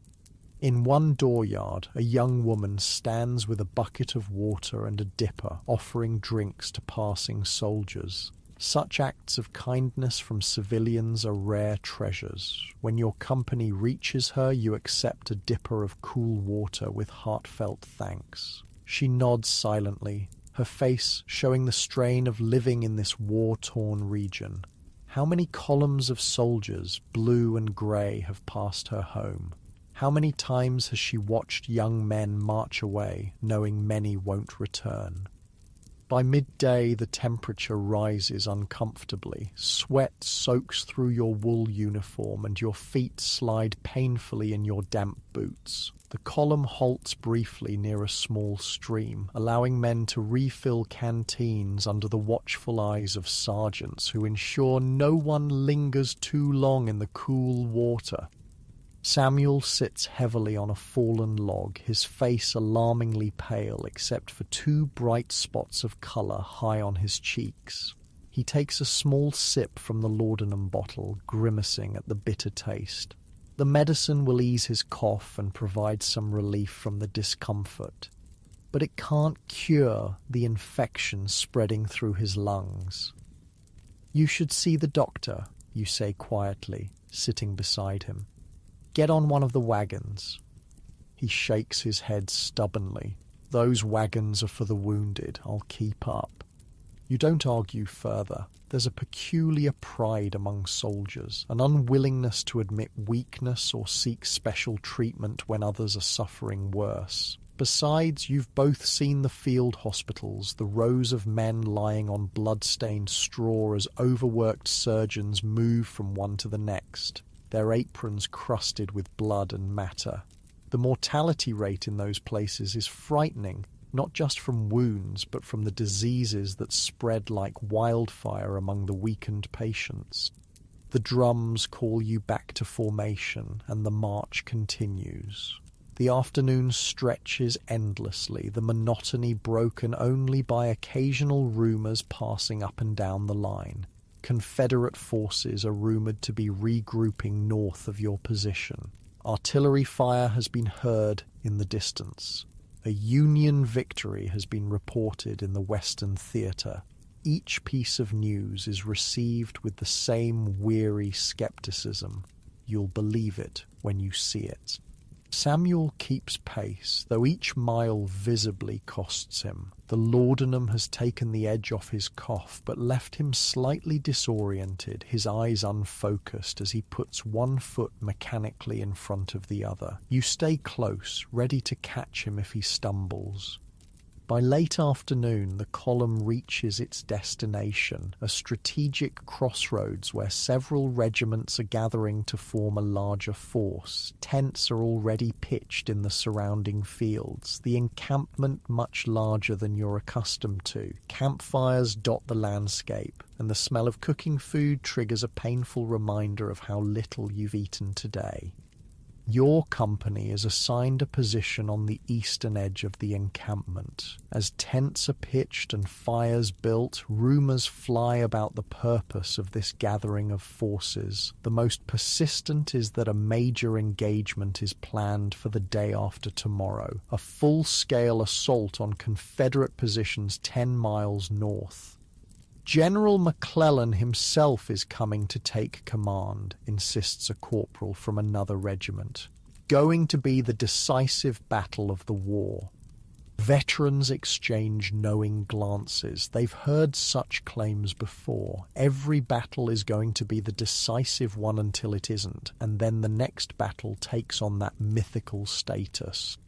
In one dooryard, a young woman stands with a bucket of water and a dipper, offering drinks to passing soldiers. Such acts of kindness from civilians are rare treasures. When your company reaches her, you accept a dipper of cool water with heartfelt thanks. She nods silently, her face showing the strain of living in this war-torn region. How many columns of soldiers, blue and grey, have passed her home? How many times has she watched young men march away, knowing many won't return? By midday, the temperature rises uncomfortably. Sweat soaks through your wool uniform, and your feet slide painfully in your damp boots. The column halts briefly near a small stream, allowing men to refill canteens under the watchful eyes of sergeants who ensure no one lingers too long in the cool water. Samuel sits heavily on a fallen log, his face alarmingly pale except for two bright spots of colour high on his cheeks. He takes a small sip from the laudanum bottle, grimacing at the bitter taste. The medicine will ease his cough and provide some relief from the discomfort, but it can't cure the infection spreading through his lungs. "You should see the doctor," you say quietly, sitting beside him. "Get on one of the wagons." He shakes his head stubbornly. "Those wagons are for the wounded. I'll keep up." You don't argue further. There's a peculiar pride among soldiers, an unwillingness to admit weakness or seek special treatment when others are suffering worse. Besides, you've both seen the field hospitals, the rows of men lying on blood-stained straw as overworked surgeons move from one to the next, their aprons crusted with blood and matter. The mortality rate in those places is frightening, not just from wounds, but from the diseases that spread like wildfire among the weakened patients. The drums call you back to formation, and the march continues. The afternoon stretches endlessly, the monotony broken only by occasional rumours passing up and down the line. Confederate forces are rumoured to be regrouping north of your position. Artillery fire has been heard in the distance. A Union victory has been reported in the Western Theatre. Each piece of news is received with the same weary skepticism. You'll believe it when you see it. Samuel keeps pace, though each mile visibly costs him. The laudanum has taken the edge off his cough, but left him slightly disoriented, his eyes unfocused as he puts one foot mechanically in front of the other. You stay close, ready to catch him if he stumbles. By late afternoon, the column reaches its destination, a strategic crossroads where several regiments are gathering to form a larger force. Tents are already pitched in the surrounding fields, the encampment much larger than you're accustomed to. Campfires dot the landscape, and the smell of cooking food triggers a painful reminder of how little you've eaten today. Your company is assigned a position on the eastern edge of the encampment. As tents are pitched and fires built, rumours fly about the purpose of this gathering of forces. The most persistent is that a major engagement is planned for the day after tomorrow, a full-scale assault on Confederate positions 10 miles north. General McClellan himself is coming to take command, insists a corporal from another regiment. Going to be the decisive battle of the war. Veterans exchange knowing glances. They've heard such claims before. Every battle is going to be the decisive one until it isn't, and then the next battle takes on that mythical status.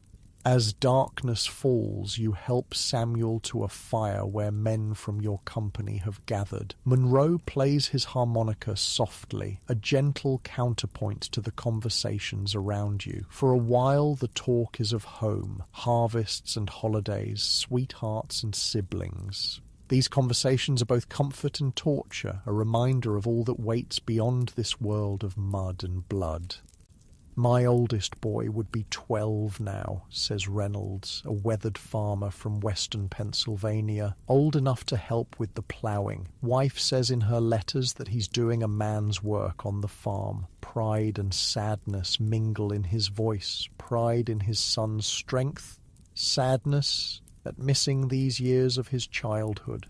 As darkness falls, you help Samuel to a fire where men from your company have gathered. Monroe plays his harmonica softly, a gentle counterpoint to the conversations around you. For a while the talk is of home, harvests and holidays, sweethearts and siblings. These conversations are both comfort and torture, a reminder of all that waits beyond this world of mud and blood. My oldest boy would be 12 now, says Reynolds, a weathered farmer from western Pennsylvania, old enough to help with the ploughing. Wife says in her letters that he's doing a man's work on the farm. Pride and sadness mingle in his voice, pride in his son's strength, sadness at missing these years of his childhood.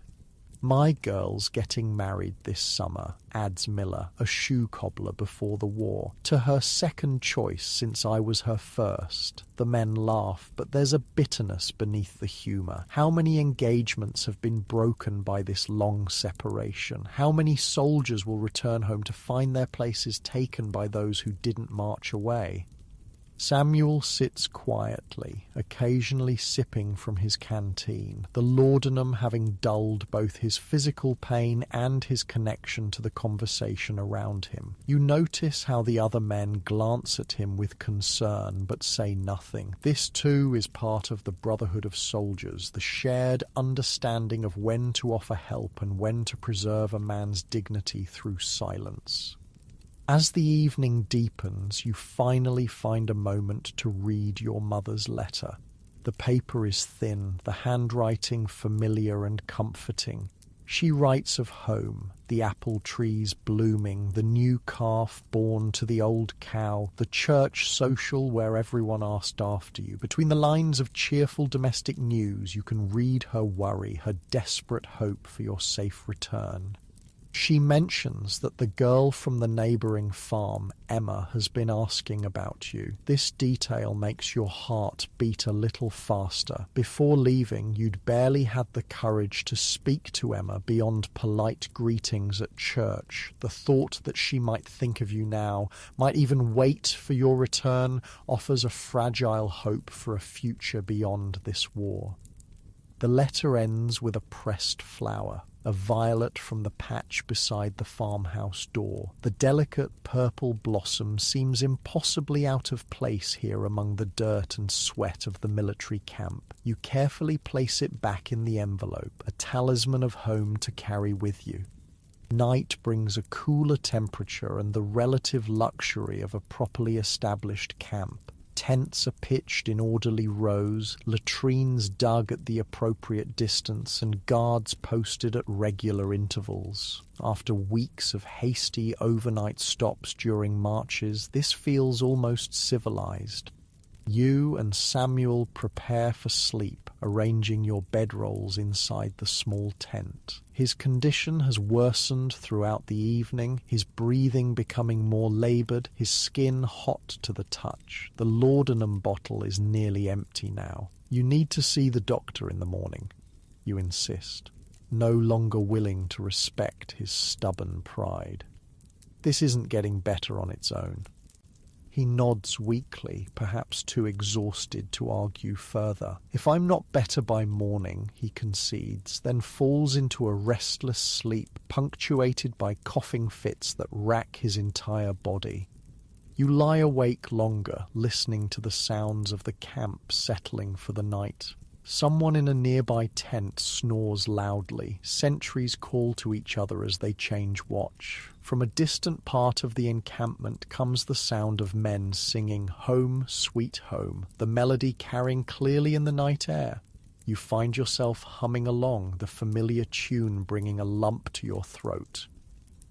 My girl's getting married this summer, adds Miller, a shoe cobbler before the war, to her second choice since I was her first. The men laugh, but there's a bitterness beneath the humour. How many engagements have been broken by this long separation? How many soldiers will return home to find their places taken by those who didn't march away? Samuel sits quietly, occasionally sipping from his canteen, the laudanum having dulled both his physical pain and his connection to the conversation around him. You notice how the other men glance at him with concern but say nothing. This too is part of the brotherhood of soldiers, the shared understanding of when to offer help and when to preserve a man's dignity through silence. As the evening deepens, you finally find a moment to read your mother's letter. The paper is thin, the handwriting familiar and comforting. She writes of home, the apple trees blooming, the new calf born to the old cow, the church social where everyone asked after you. Between the lines of cheerful domestic news, you can read her worry, her desperate hope for your safe return. She mentions that the girl from the neighbouring farm, Emma, has been asking about you. This detail makes your heart beat a little faster. Before leaving, you'd barely had the courage to speak to Emma beyond polite greetings at church. The thought that she might think of you now, might even wait for your return, offers a fragile hope for a future beyond this war. The letter ends with a pressed flower, a violet from the patch beside the farmhouse door. The delicate purple blossom seems impossibly out of place here among the dirt and sweat of the military camp. You carefully place it back in the envelope, a talisman of home to carry with you. Night brings a cooler temperature and the relative luxury of a properly established camp. Tents are pitched in orderly rows, latrines dug at the appropriate distance, and guards posted at regular intervals. After weeks of hasty overnight stops during marches, this feels almost civilized. You and Samuel prepare for sleep, arranging your bedrolls inside the small tent. His condition has worsened throughout the evening, his breathing becoming more laboured, his skin hot to the touch. The laudanum bottle is nearly empty now. You need to see the doctor in the morning, you insist, no longer willing to respect his stubborn pride. This isn't getting better on its own. He nods weakly, perhaps too exhausted to argue further. If I'm not better by morning, he concedes, then falls into a restless sleep punctuated by coughing fits that rack his entire body. You lie awake longer, listening to the sounds of the camp settling for the night. Someone in a nearby tent snores loudly. Sentries call to each other as they change watch. From a distant part of the encampment comes the sound of men singing "Home, Sweet Home," the melody carrying clearly in the night air. You find yourself humming along, the familiar tune bringing a lump to your throat.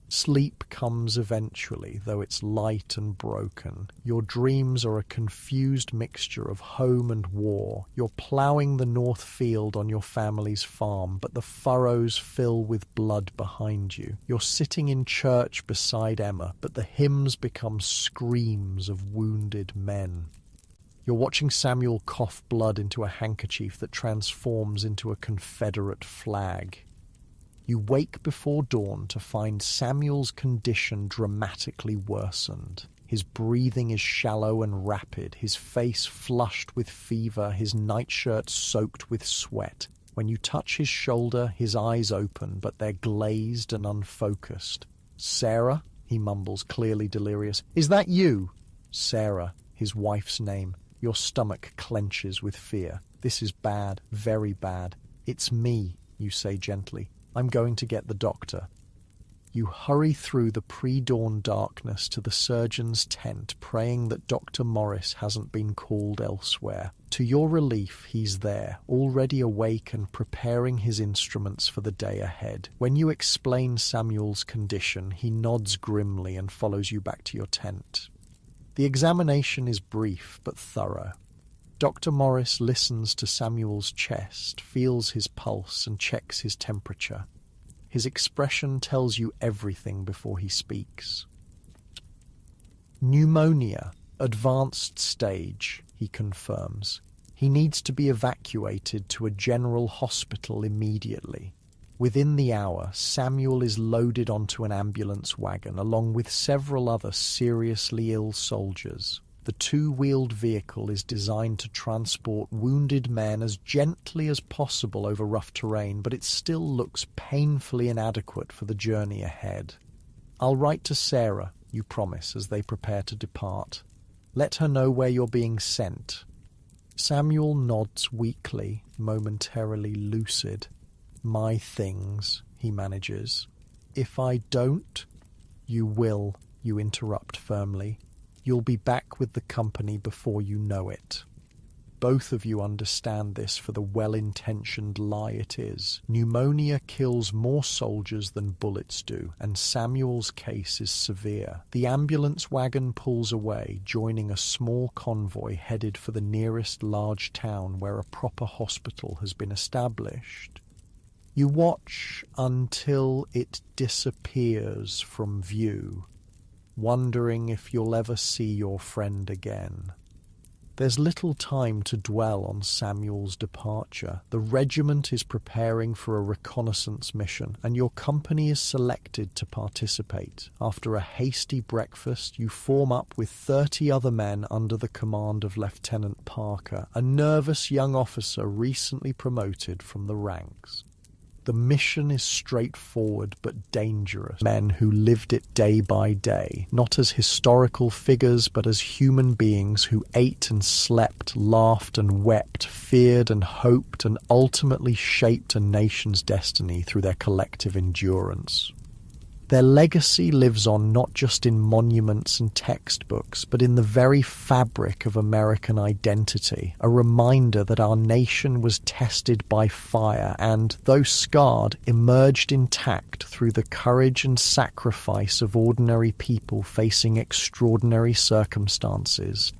Sleep comes eventually, though it's light and broken. Your dreams are a confused mixture of home and war. You're ploughing the north field on your family's farm, but the furrows fill with blood behind you. You're sitting in church beside Emma, but the hymns become screams of wounded men. You're watching Samuel cough blood into a handkerchief that transforms into a Confederate flag. You wake before dawn to find Samuel's condition dramatically worsened. His breathing is shallow and rapid, his face flushed with fever, his nightshirt soaked with sweat. When you touch his shoulder, his eyes open, but they're glazed and unfocused. "Sarah," he mumbles, clearly delirious. "Is that you?" Sarah, his wife's name. Your stomach clenches with fear. "This is bad, very bad." "It's me," you say gently. "I'm going to get the doctor." You hurry through the pre-dawn darkness to the surgeon's tent, praying that Dr. Morris hasn't been called elsewhere. To your relief, he's there, already awake and preparing his instruments for the day ahead. When you explain Samuel's condition, he nods grimly and follows you back to your tent. The examination is brief but thorough. Dr. Morris listens to Samuel's chest, feels his pulse, and checks his temperature. His expression tells you everything before he speaks. "Pneumonia, advanced stage," he confirms. He needs to be evacuated to a general hospital immediately. Within the hour, Samuel is loaded onto an ambulance wagon along with several other seriously ill soldiers. The two-wheeled vehicle is designed to transport wounded men as gently as possible over rough terrain, but it still looks painfully inadequate for the journey ahead. "I'll write to Sarah," you promise as they prepare to depart. "Let her know where you're being sent." Samuel nods weakly, momentarily lucid. "My things," he manages. "If I don't—" "You will," you interrupt firmly. "You'll be back with the company before you know it." Both of you understand this for the well-intentioned lie it is. Pneumonia kills more soldiers than bullets do, and Samuel's case is severe. The ambulance wagon pulls away, joining a small convoy headed for the nearest large town where a proper hospital has been established. You watch until it disappears from view, wondering if you'll ever see your friend again. There's little time to dwell on Samuel's departure. The regiment is preparing for a reconnaissance mission, and your company is selected to participate. After a hasty breakfast, you form up with 30 other men under the command of Lieutenant Parker, a nervous young officer recently promoted from the ranks. The mission is straightforward but dangerous. Men who lived it day by day, not as historical figures but as human beings who ate and slept, laughed and wept, feared and hoped, and ultimately shaped a nation's destiny through their collective endurance. Their legacy lives on not just in monuments and textbooks, but in the very fabric of American identity, a reminder that our nation was tested by fire and, though scarred, emerged intact through the courage and sacrifice of ordinary people facing extraordinary circumstances.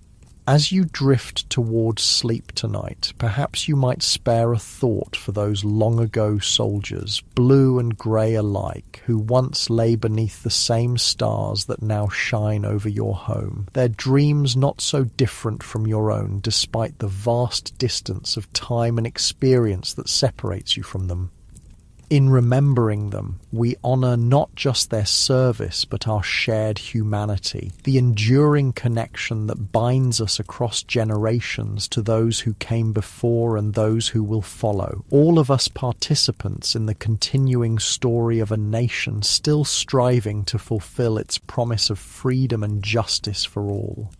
As you drift towards sleep tonight, perhaps you might spare a thought for those long-ago soldiers, blue and grey alike, who once lay beneath the same stars that now shine over your home, their dreams not so different from your own despite the vast distance of time and experience that separates you from them. In remembering them, we honor not just their service, but our shared humanity, the enduring connection that binds us across generations to those who came before and those who will follow, all of us participants in the continuing story of a nation still striving to fulfill its promise of freedom and justice for all.